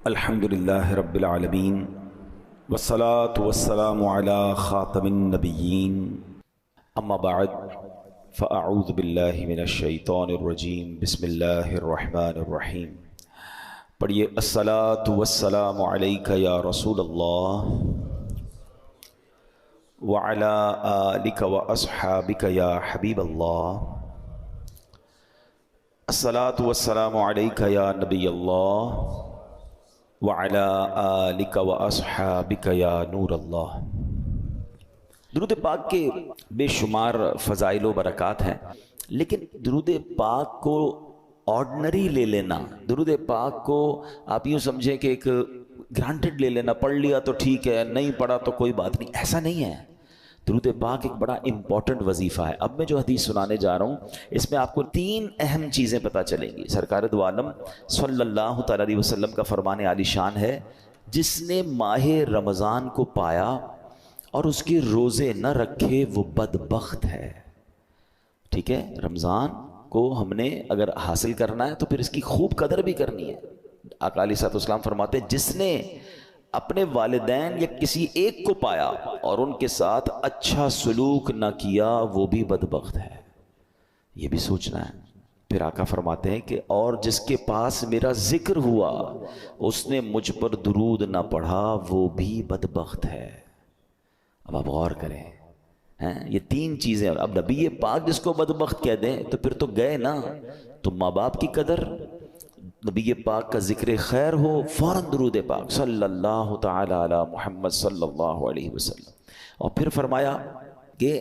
الحمد للہ رب العالمین والصلاة والسلام علی خاتم النبیین اما بعد فاعوذ باللہ من الشیطان الرجیم بسم اللہ الرحمن الرحیم۔ پڑھیے الصلاة والسلام علیک یا رسول اللہ وعلی آلک واصحابک یا حبیب اللہ۔ الصلاة والسلام علیک یا نبی اللہ وعلی آلک واصحابک یا نور اللہ۔ درود پاک کے بے شمار فضائل و برکات ہیں، لیکن درود پاک کو آرڈنری لے لینا، درود پاک کو آپ یوں سمجھیں کہ ایک گرانٹڈ لے لینا، پڑھ لیا تو ٹھیک ہے، نہیں پڑھا تو کوئی بات نہیں، ایسا نہیں ہے۔ درود پاک ایک بڑا امپورٹنٹ وظیفہ ہے۔ اب میں جو حدیث سنانے جا رہا ہوں اس میں آپ کو 3 اہم چیزیں پتہ چلیں گی۔ سرکار دو عالم صلی اللہ تعالی علیہ وسلم کا فرمان عالی شان ہے، جس نے ماہ رمضان کو پایا اور اس کے روزے نہ رکھے وہ بدبخت ہے۔ ٹھیک ہے، رمضان کو ہم نے اگر حاصل کرنا ہے تو پھر اس کی خوب قدر بھی کرنی ہے۔ آقا علیہ الصلوۃ والسلام فرماتے ہیں، جس نے اپنے والدین یا کسی ایک کو پایا اور ان کے ساتھ اچھا سلوک نہ کیا وہ بھی بدبخت ہے۔ یہ بھی سوچنا ہے۔ پھر آقا فرماتے ہیں کہ اور جس کے پاس میرا ذکر ہوا اس نے مجھ پر درود نہ پڑھا وہ بھی بدبخت ہے۔ اب آپ غور کریں، یہ 3 چیزیں۔ اب نبی پاک جس کو بدبخت کہہ دیں تو پھر تو گئے نا۔ تو ماں باپ کی قدر، نبی پاک کا ذکر خیر ہو، فوراً درود پاک صلی اللہ تعالی علی محمد صلی اللہ علیہ وسلم۔ اور پھر فرمایا کہ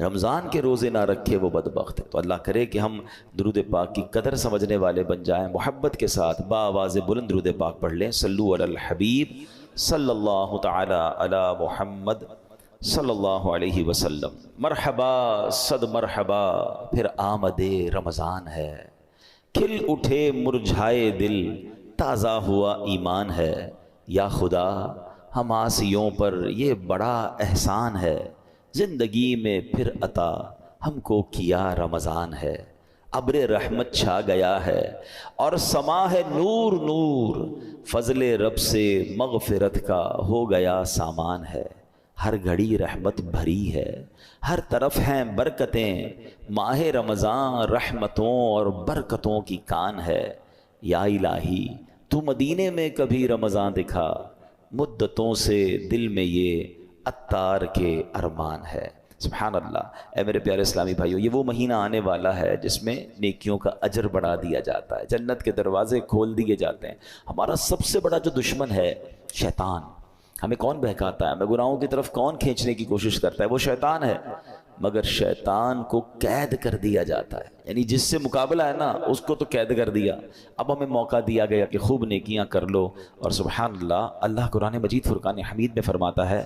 رمضان کے روزے نہ رکھے وہ بدبخت ہے۔ تو اللہ کرے کہ ہم درود پاک کی قدر سمجھنے والے بن جائیں، محبت کے ساتھ باآواز بلند درود پاک پڑھ لیں۔ صلو علی الحبیب صلی اللہ تعالی علی محمد صلی اللہ علیہ وسلم۔ مرحبا صد مرحبا، پھر آمد رمضان ہے، کھل اٹھے مرجھائے دل، تازہ ہوا ایمان ہے۔ یا خدا ہم آسیوں پر یہ بڑا احسان ہے، زندگی میں پھر عطا ہم کو کیا رمضان ہے۔ ابر رحمت چھا گیا ہے اور سما ہے نور نور، فضل رب سے مغفرت کا ہو گیا سامان ہے۔ ہر گھڑی رحمت بھری ہے، ہر طرف ہیں برکتیں، ماہ رمضان رحمتوں اور برکتوں کی کان ہے۔ یا الہی تو مدینے میں کبھی رمضان دکھا، مدتوں سے دل میں یہ عطار کے ارمان ہے۔ سبحان اللہ۔ اے میرے پیارے اسلامی بھائیو، یہ وہ مہینہ آنے والا ہے جس میں نیکیوں کا اجر بڑھا دیا جاتا ہے، جنت کے دروازے کھول دیے جاتے ہیں۔ ہمارا سب سے بڑا جو دشمن ہے شیطان، ہمیں کون بہکاتا ہے، ہمیں گناہوں کی طرف کون کھینچنے کی کوشش کرتا ہے، وہ شیطان ہے۔ مگر شیطان کو قید کر دیا جاتا ہے، یعنی جس سے مقابلہ ہے نا اس کو تو قید کر دیا، اب ہمیں موقع دیا گیا کہ خوب نیکیاں کر لو۔ اور سبحان اللہ، اللہ قرآن مجید فرقان حمید میں فرماتا ہے،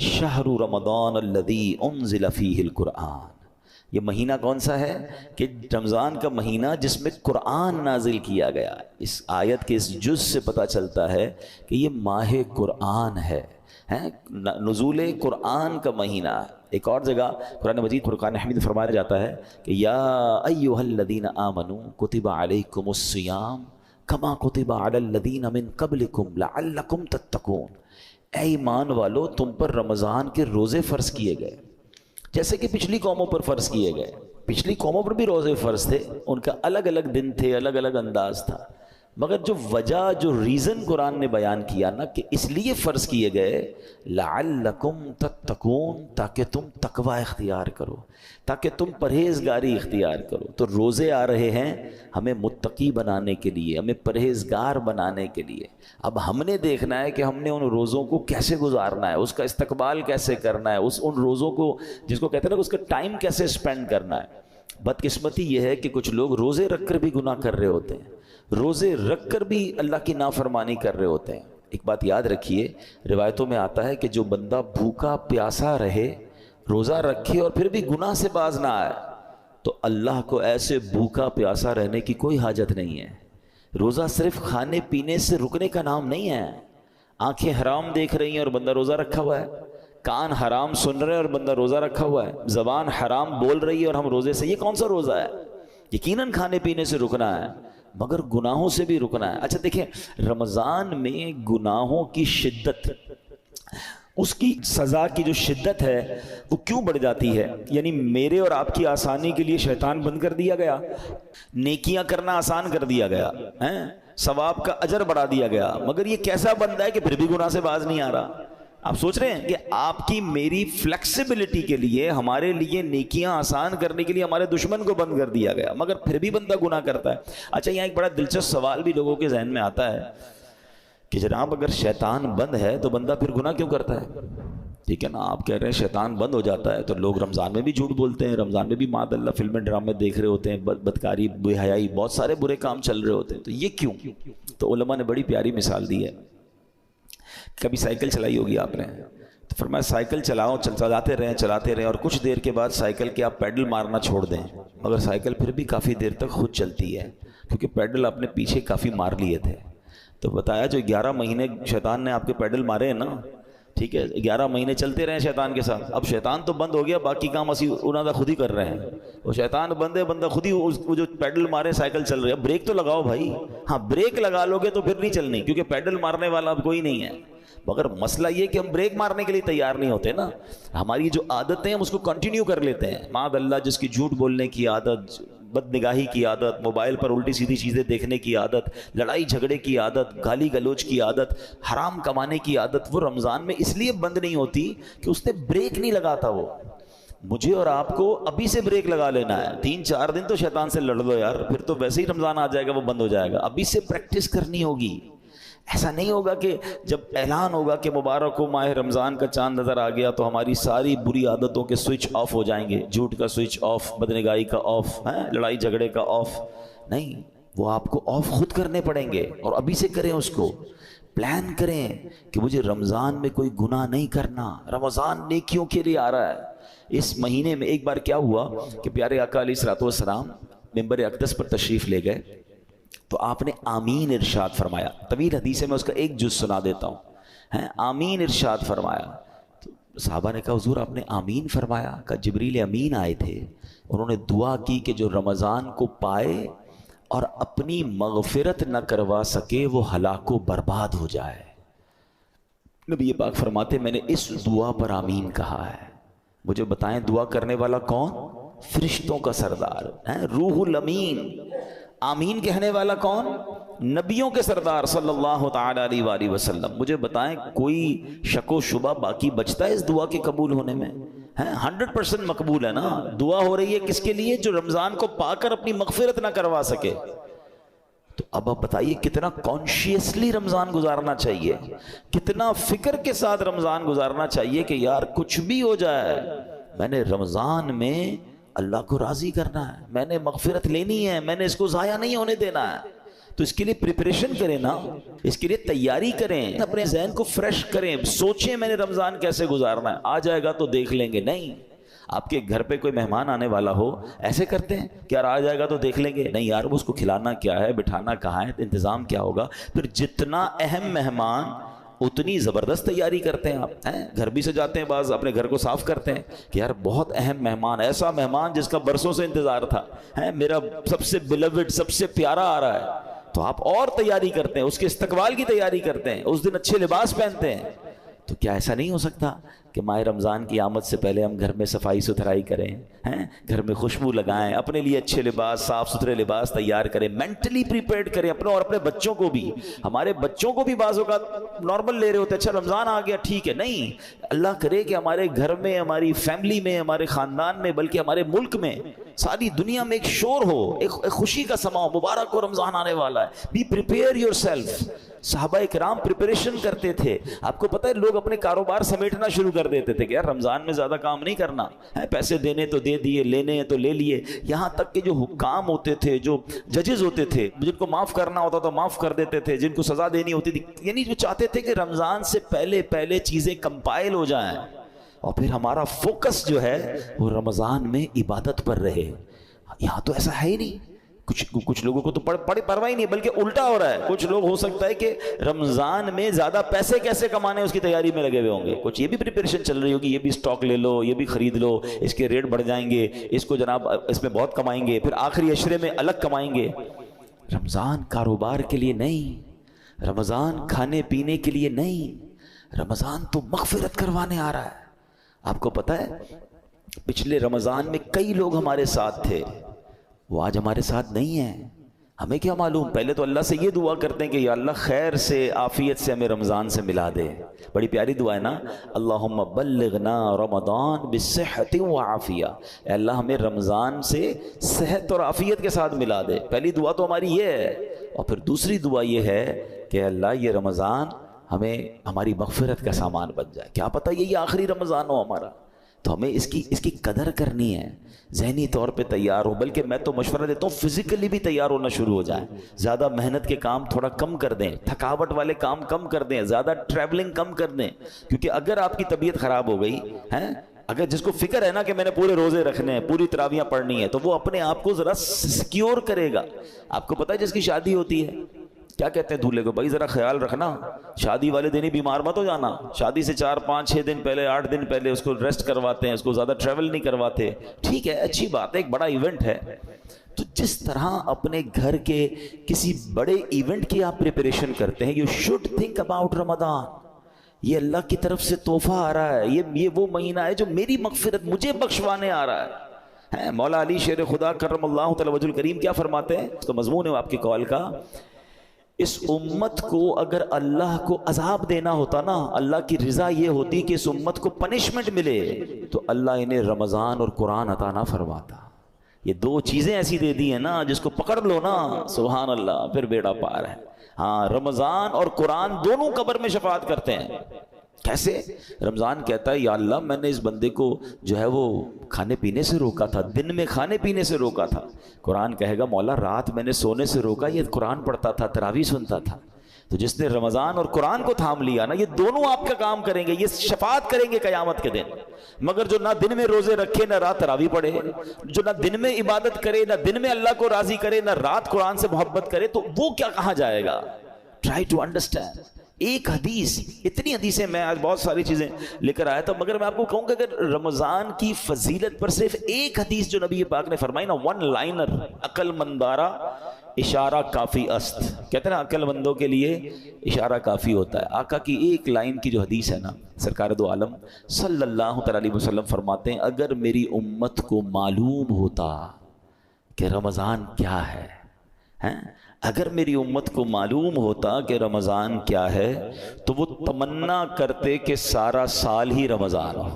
شہر رمضان الذی انزل فیہ القرآن۔ یہ مہینہ کون سا ہے؟ کہ رمضان کا مہینہ جس میں قرآن نازل کیا گیا۔ اس آیت کے اس جز سے پتہ چلتا ہے کہ یہ ماہ قرآن ہے، نزول قرآن کا مہینہ۔ ایک اور جگہ قرآن مجید فرقان حمید فرمایا جاتا ہے کہ یا ایھا الذین آمنوا کتب علیکم الصیام کما کتب علی الذین من قبلکم لعلکم تتقون۔ اے ایمان والو، تم پر رمضان کے روزے فرض کیے گئے جیسے کہ پچھلی قوموں پر فرض کیے گئے۔ پچھلی قوموں پر بھی روزے فرض تھے، ان کا الگ الگ دن تھے، الگ الگ انداز تھا، مگر جو وجہ، جو ریزن قرآن نے بیان کیا نا کہ اس لیے فرض کیے گئے، لعلکم تتقون، تاکہ تم تقوی اختیار کرو، تاکہ تم پرہیزگاری اختیار کرو۔ تو روزے آ رہے ہیں ہمیں متقی بنانے کے لیے، ہمیں پرہیزگار بنانے کے لیے۔ اب ہم نے دیکھنا ہے کہ ہم نے ان روزوں کو کیسے گزارنا ہے، اس کا استقبال کیسے کرنا ہے، ان روزوں کو جس کو کہتے ہیں نا اس کا ٹائم کیسے اسپینڈ کرنا ہے۔ بدقسمتی یہ ہے کہ کچھ لوگ روزے رکھ کر بھی گناہ کر رہے ہوتے ہیں، روزے رکھ کر بھی اللہ کی نافرمانی کر رہے ہوتے ہیں۔ ایک بات یاد رکھیے، روایتوں میں آتا ہے کہ جو بندہ بھوکا پیاسا رہے، روزہ رکھے اور پھر بھی گناہ سے باز نہ آئے، تو اللہ کو ایسے بھوکا پیاسا رہنے کی کوئی حاجت نہیں ہے۔ روزہ صرف کھانے پینے سے رکنے کا نام نہیں ہے۔ آنکھیں حرام دیکھ رہی ہیں اور بندہ روزہ رکھا ہوا ہے، کان حرام سن رہے ہیں اور بندہ روزہ رکھا ہوا ہے، زبان حرام بول رہی ہے اور ہم روزے سے، یہ کون سا روزہ ہے؟ یقیناً کھانے پینے سے رکنا ہے، مگر گناہوں سے بھی رکنا ہے۔ اچھا دیکھیں، رمضان میں گناہوں کی شدت، اس کی سزا کی جو شدت ہے وہ کیوں بڑھ جاتی ہے؟ یعنی میرے اور آپ کی آسانی کے لیے شیطان بند کر دیا گیا، نیکیاں کرنا آسان کر دیا گیا، ثواب کا اجر بڑھا دیا گیا، مگر یہ کیسا بندہ ہے کہ پھر بھی گناہ سے باز نہیں آ رہا؟ آپ سوچ رہے ہیں کہ آپ کی میری فلیکسیبلٹی کے لیے، ہمارے لیے نیکیاں آسان کرنے کے لیے ہمارے دشمن کو بند کر دیا گیا، مگر پھر بھی بندہ گناہ کرتا ہے۔ اچھا یہاں ایک بڑا دلچسپ سوال بھی لوگوں کے ذہن میں آتا ہے کہ جناب اگر شیطان بند ہے تو بندہ پھر گناہ کیوں کرتا ہے؟ ٹھیک ہے نا، آپ کہہ رہے ہیں شیطان بند ہو جاتا ہے تو لوگ رمضان میں بھی جھوٹ بولتے ہیں، رمضان میں بھی معاذ اللہ فلمیں ڈرامے دیکھ رہے ہوتے ہیں، بدکاری، بے حیائی، بہت سارے برے کام چل رہے ہوتے ہیں، تو یہ کیوں؟ تو علماء نے بڑی پیاری مثال دی ہے۔ کبھی سائیکل چلائی ہوگی آپ نے، تو فرمایا سائیکل چلاؤ، چلاتے رہیں اور کچھ دیر کے بعد سائیکل کے آپ پیڈل مارنا چھوڑ دیں، مگر سائیکل پھر بھی کافی دیر تک خود چلتی ہے کیونکہ پیڈل آپ نے پیچھے کافی مار لیے تھے۔ تو بتایا جو 11 مہینے شیطان نے آپ کے پیڈل مارے ہیں نا، ٹھیک ہے، 11 مہینے چلتے رہے شیطان کے ساتھ، اب شیطان تو بند ہو گیا، باقی کام اسی انہوں نے خود ہی کر رہے ہیں۔ وہ شیطان بند ہے، بندہ خود ہی وہ جو پیڈل مارے سائیکل چل رہی ہے، بریک تو لگاؤ بھائی، ہاں بریک لگا لو گے تو پھر نہیں چلنی، کیونکہ پیڈل مارنے والا اب کوئی نہیں ہے۔ مگر مسئلہ یہ کہ ہم بریک مارنے کے لیے تیار نہیں ہوتے نا، ہماری جو عادتیں ہیں ہم اس کو کنٹینیو کر لیتے ہیں۔ معاذ اللہ جس کی جھوٹ بولنے کی عادت، بد نگاہی کی عادت، موبائل پر الٹی سیدھی چیزیں دیکھنے کی عادت، لڑائی جھگڑے کی عادت، گالی گلوچ کی عادت، حرام کمانے کی عادت، وہ رمضان میں اس لیے بند نہیں ہوتی کہ اس نے بریک نہیں لگاتا۔ وہ مجھے اور آپ کو ابھی سے بریک لگا لینا ہے، 3-4 دن تو شیطان سے لڑ لو یار، پھر تو ویسے ہی رمضان آ جائے گا، وہ بند ہو جائے گا۔ ابھی سے پریکٹس کرنی ہوگی۔ ایسا نہیں ہوگا کہ جب اعلان ہوگا کہ مبارک ہو ماہ رمضان کا چاند نظر آ گیا تو ہماری ساری بری عادتوں کے سوئچ آف ہو جائیں گے، جھوٹ کا سوئچ آف، بدنگاہی کا آف، لڑائی جھگڑے کا آف، نہیں، وہ آپ کو آف خود کرنے پڑیں گے، اور ابھی سے کریں، اس کو پلان کریں کہ مجھے رمضان میں کوئی گناہ نہیں کرنا، رمضان نیکیوں کے لیے آ رہا ہے۔ اس مہینے میں ایک بار کیا ہوا کہ پیارے آقا علیہ الصلوۃ والسلام ممبر اقدس پر تشریف لے گئے تو آپ نے آمین ارشاد فرمایا۔ طویل حدیث ہے، میں اس کا ایک جز سنا دیتا ہوں۔ آمین ارشاد فرمایا تو صحابہ نے کہا حضور آپ نے آمین فرمایا؟ کہا جبریل امین آئے تھے، انہوں نے دعا کی کہ جو رمضان کو پائے اور اپنی مغفرت نہ کروا سکے وہ ہلاک و برباد ہو جائے۔ نبی پاک فرماتے میں نے اس دعا پر آمین کہا ہے۔ مجھے بتائیں دعا کرنے والا کون؟ فرشتوں کا سردار روح الامین۔ آمین کہنے والا کون؟ نبیوں کے سردار صلی اللہ تعالی علیہ وآلہ وسلم۔ مجھے بتائیں کوئی شک و شبہ باقی بچتا ہے اس دعا کے قبول ہونے میں؟ 100% مقبول ہے نا۔ دعا ہو رہی ہے کس کے لیے؟ جو رمضان کو پا کر اپنی مغفرت نہ کروا سکے۔ تو اب آپ بتائیے کتنا کانشیسلی رمضان گزارنا چاہیے، کتنا فکر کے ساتھ رمضان گزارنا چاہیے کہ یار کچھ بھی ہو جائے میں نے رمضان میں اللہ کو راضی کرنا ہے، میں نے مغفرت لینی ہے، میں نے اس کو ضائع نہیں ہونے دینا ہے۔ تو اس کے لیے پریپریشن کریں نا، اس کے لیے تیاری کریں، اپنے ذہن کو فریش کریں، سوچیں میں نے رمضان کیسے گزارنا ہے، آ جائے گا تو دیکھ لیں گے۔ نہیں، آپ کے گھر پہ کوئی مہمان آنے والا ہو، ایسے کرتے ہیں کہ یار آ جائے گا تو دیکھ لیں گے؟ نہیں یار، اس کو کھلانا کیا ہے، بٹھانا کہاں ہے، انتظام کیا ہوگا۔ پھر جتنا اہم مہمان اتنی زبردست تیاری کرتے ہیں آپ، گھر بھی سجاتے ہیں، بعض اپنے گھر کو صاف کرتے ہیں کہ یار بہت اہم مہمان، ایسا مہمان جس کا برسوں سے انتظار تھا، میرا سب سے بیلوڈ، سب سے پیارا آ رہا ہے، تو آپ اور تیاری کرتے ہیں، اس کے استقبال کی تیاری کرتے ہیں، اس دن اچھے لباس پہنتے ہیں۔ تو کیا ایسا نہیں ہو سکتا کہ ماہ رمضان کی آمد سے پہلے ہم گھر میں صفائی ستھرائی کریں، گھر میں خوشبو لگائیں، اپنے لیے اچھے لباس، صاف ستھرے لباس تیار کریں، مینٹلی پریپیئرڈ کریں اپنے اور اپنے بچوں کو بھی۔ ہمارے بچوں کو بھی بعض اوقات نارمل لے رہے ہوتے ہیں، اچھا رمضان آ گیا ٹھیک ہے، نہیں، اللہ کرے کہ ہمارے گھر میں، ہماری فیملی میں، ہمارے خاندان میں، بلکہ ہمارے ملک میں، ساری دنیا میں ایک شور ہو، ایک خوشی کا سما ہو، مبارک ہو رمضان آنے والا ہے۔ Be prepare yourself. صحابہ اکرام پریپریشن کرتے تھے۔ آپ کو پتہ ہے لوگ اپنے کاروبار سمیٹنا شروع کر دیتے تھے کہ یار رمضان میں زیادہ کام نہیں کرنا ہے، پیسے دینے تو دے دیے، لینے ہیں تو لے لیے۔ یہاں تک کہ جو حکام ہوتے تھے، جو ججز ہوتے تھے، جن کو معاف کرنا ہوتا تو معاف کر دیتے تھے، جن کو سزا دینی ہوتی تھی، یعنی جو چاہتے تھے کہ رمضان سے پہلے چیزیں کمپائل ہو جائیں اور پھر ہمارا فوکس جو ہے وہ رمضان میں عبادت پر رہے۔ یہاں تو ایسا ہے ہی نہیں۔ کچھ لوگوں کو تو پرواہ ہی نہیں، بلکہ الٹا ہو رہا ہے۔ کچھ لوگ ہو سکتا ہے کہ رمضان میں زیادہ پیسے کیسے کمانے اس کی تیاری میں لگے ہوئے ہوں گے، کچھ یہ بھی پریپریشن چل رہی ہوگی، یہ بھی سٹاک لے لو، یہ بھی خرید لو، اس کے ریٹ بڑھ جائیں گے، اس کو جناب اس میں بہت کمائیں گے، پھر آخری عشرے میں الگ کمائیں گے۔ رمضان کاروبار کے لیے نہیں، رمضان کھانے پینے کے لیے نہیں، رمضان تو مغفرت کروانے آ رہا ہے۔ آپ کو پتہ ہے پچھلے رمضان میں کئی لوگ ہمارے ساتھ تھے، وہ آج ہمارے ساتھ نہیں ہیں۔ ہمیں کیا معلوم، پہلے تو اللہ سے یہ دعا کرتے ہیں کہ یا اللہ خیر سے عافیت سے ہمیں رمضان سے ملا دے۔ بڑی پیاری دعا ہے نا، اللہم بلغنا رمضان بالصحت وعافیہ، اے اللہ ہمیں رمضان سے صحت اور عافیت کے ساتھ ملا دے۔ پہلی دعا تو ہماری یہ ہے، اور پھر دوسری دعا یہ ہے کہ اللہ یہ رمضان ہمیں ہماری مغفرت کا سامان بن جائے۔ کیا پتہ یہی آخری رمضان ہو ہمارا، تو ہمیں اس کی قدر کرنی ہے، ذہنی طور پہ تیار ہو، بلکہ میں تو مشورہ دیتا ہوں فزیکلی بھی تیار ہونا شروع ہو جائیں۔ زیادہ محنت کے کام تھوڑا کم کر دیں، تھکاوٹ والے کام کم کر دیں، زیادہ ٹریولنگ کم کر دیں، کیونکہ اگر آپ کی طبیعت خراب ہو گئی ہے، اگر جس کو فکر ہے نا کہ میں نے پورے روزے رکھنے ہیں، پوری تراویحیں پڑھنی ہے، تو وہ اپنے آپ کو ذرا سیکیور کرے گا۔ آپ کو پتہ ہے جس کی شادی ہوتی ہے کیا کہتے ہیں دولہے کو، بھائی ذرا خیال رکھنا، شادی والے دن ہی بیمار مت ہو جانا۔ شادی سے 4 5 6 دن پہلے 8 دن پہلے اس کو ریسٹ کرواتے ہیں، اس کو زیادہ ٹریول نہیں کرواتے۔ ٹھیک ہے، اچھی بات ہے، ایک بڑا ایونٹ ہے، تو جس طرح اپنے گھر کے کسی بڑے ایونٹ کی آپ پریپریشن کرتے ہیں، یو شوڈ تھنک اباؤٹ رمضان۔ یہ اللہ کی طرف سے تحفہ آ رہا ہے، یہ وہ مہینہ ہے جو میری مغفرت مجھے بخشوانے آ رہا ہے۔ مولا علی شیر خدا کرم اللہ تعالی وجہ الکریم کیا فرماتے ہیں، اس کا مضمون ہے آپ کی قول کا، اس امت کو اگر اللہ کو عذاب دینا ہوتا نا، اللہ کی رضا یہ ہوتی کہ اس امت کو پنشمنٹ ملے، تو اللہ انہیں رمضان اور قرآن عطا نہ فرماتا۔ یہ 2 چیزیں ایسی دے دی ہیں نا، جس کو پکڑ لو نا سبحان اللہ پھر بیڑا پار ہے۔ ہاں، رمضان اور قرآن دونوں قبر میں شفاعت کرتے ہیں۔ کیسے؟ رمضان کہتا ہے یا اللہ میں نے اس بندے کو جو ہے وہ کھانے پینے سے روکا تھا، دن میں کھانے پینے سے روکا تھا۔ قرآن کہے گا مولا رات میں نے سونے سے روکا، یہ قرآن پڑھتا تھا، تراویح سنتا تھا۔ تو جس نے رمضان اور قرآن کو تھام لیا نا، یہ دونوں آپ کا کام کریں گے، یہ شفاعت کریں گے قیامت کے دن۔ مگر جو نہ دن میں روزے رکھے نہ رات تراویح پڑھے، جو نہ دن میں عبادت کرے نہ دن میں اللہ کو راضی کرے نہ رات قرآن سے محبت کرے، تو وہ کیا کہاں جائے گا؟ Try to understand. ایک حدیث، اتنی حدیثیں میں آج بہت ساری چیزیں لے کر آیا تھا، مگر میں آپ کو کہوں کہ اگر رمضان کی فضیلت پر صرف ایک حدیث جو نبی پاک نے فرمائی نا، 1 لائنر، عقل مندارا اشارہ کافی است، کہتے ہیں نا عقل مندوں کے لیے اشارہ کافی ہوتا ہے۔ آقا کی ایک لائن کی جو حدیث ہے نا، سرکار دو عالم صلی اللہ علیہ وسلم فرماتے ہیں اگر میری امت کو معلوم ہوتا کہ رمضان کیا ہے، اگر میری امت کو معلوم ہوتا کہ رمضان کیا ہے، تو وہ تمنا کرتے کہ سارا سال ہی رمضان ہو۔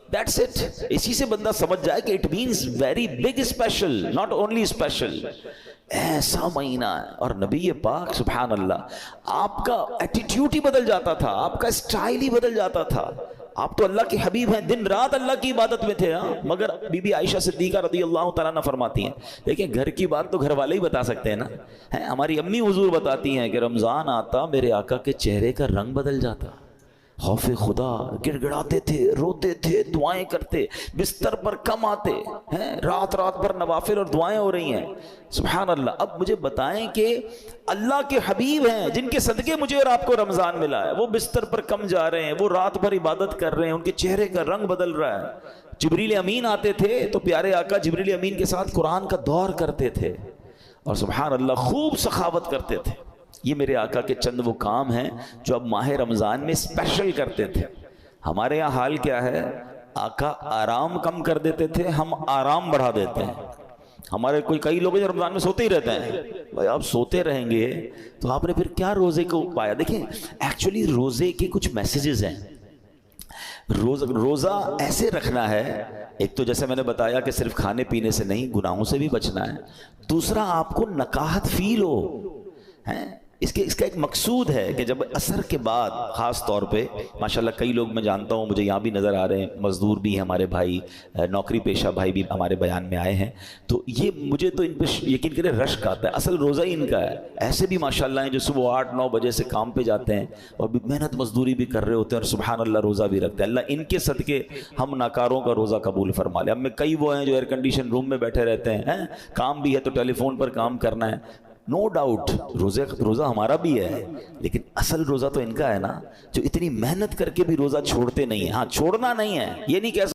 That's it۔ اسی سے بندہ سمجھ جائے کہ it means very big special, not only special۔ ایسا مہینہ ہے، اور نبی پاک سبحان اللہ آپ کا ایٹیٹیوڈ ہی بدل جاتا تھا، آپ کا اسٹائل ہی بدل جاتا تھا۔ آپ تو اللہ کے حبیب ہیں، دن رات اللہ کی عبادت میں تھے، مگر بی بی عائشہ صدیقہ رضی اللہ تعالیٰ عنہ فرماتی ہیں، دیکھیں گھر کی بات تو گھر والے ہی بتا سکتے ہیں نا، ہماری امی حضور بتاتی ہیں کہ رمضان آتا میرے آقا کے چہرے کا رنگ بدل جاتا، خوف خدا، گڑ گڑاتے تھے، روتے تھے، دعائیں کرتے، بستر پر کم آتے ہیں، رات رات بھر نوافل اور دعائیں ہو رہی ہیں، سبحان اللہ۔ اب مجھے بتائیں کہ اللہ کے حبیب ہیں جن کے صدقے مجھے اور آپ کو رمضان ملا ہے، وہ بستر پر کم جا رہے ہیں، وہ رات بھر عبادت کر رہے ہیں، ان کے چہرے کا رنگ بدل رہا ہے۔ جبریل امین آتے تھے تو پیارے آقا جبریل امین کے ساتھ قرآن کا دور کرتے تھے، اور سبحان اللہ خوب سخاوت کرتے تھے۔ یہ میرے آقا کے چند وہ کام ہیں جو اب ماہ رمضان میں اسپیشل کرتے تھے۔ ہمارے یہاں حال کیا ہے، آقا آرام کم کر دیتے تھے، ہم آرام بڑھا دیتے ہیں۔ ہمارے کئی لوگ جو رمضان میں سوتے ہی رہتے ہیں، بھائی آپ سوتے رہیں گے تو آپ نے پھر کیا روزے کو پایا؟ دیکھیں ایکچولی روزے کے کچھ میسیجز ہیں۔ روزہ ایسے رکھنا ہے، ایک تو جیسے میں نے بتایا کہ صرف کھانے پینے سے نہیں، گناہوں سے بھی بچنا ہے۔ دوسرا آپ کو نکاہت فیل ہو، اس کا ایک مقصود ہے کہ جب عصر کے بعد خاص طور پہ ماشاءاللہ کئی لوگ میں جانتا ہوں، مجھے یہاں بھی نظر آ رہے ہیں، مزدور بھی ہیں ہمارے بھائی، نوکری پیشہ بھائی بھی ہمارے بیان میں آئے ہیں، تو یہ مجھے تو ان پہ یقین کرے رشک آتا ہے، اصل روزہ ہی ان کا ہے۔ ایسے بھی ماشاءاللہ ہیں جو صبح 8 9 بجے سے کام پہ جاتے ہیں اور محنت مزدوری بھی کر رہے ہوتے ہیں، اور سبحان اللہ روزہ بھی رکھتے ہیں۔ اللہ ان کے صدقے ہم ناکاروں کا روزہ قبول فرما لے۔ اب میں کئی وہ ہیں جو ایئر کنڈیشن روم میں بیٹھے رہتے ہیں، کام بھی ہے تو ٹیلی فون پر کام کرنا ہے، نو ڈاؤٹ روزہ ہمارا بھی ہے، لیکن اصل روزہ تو ان کا ہے نا، جو اتنی محنت کر کے بھی روزہ چھوڑتے نہیں ہیں۔ ہاں چھوڑنا نہیں ہے، یہ نہیں کہہ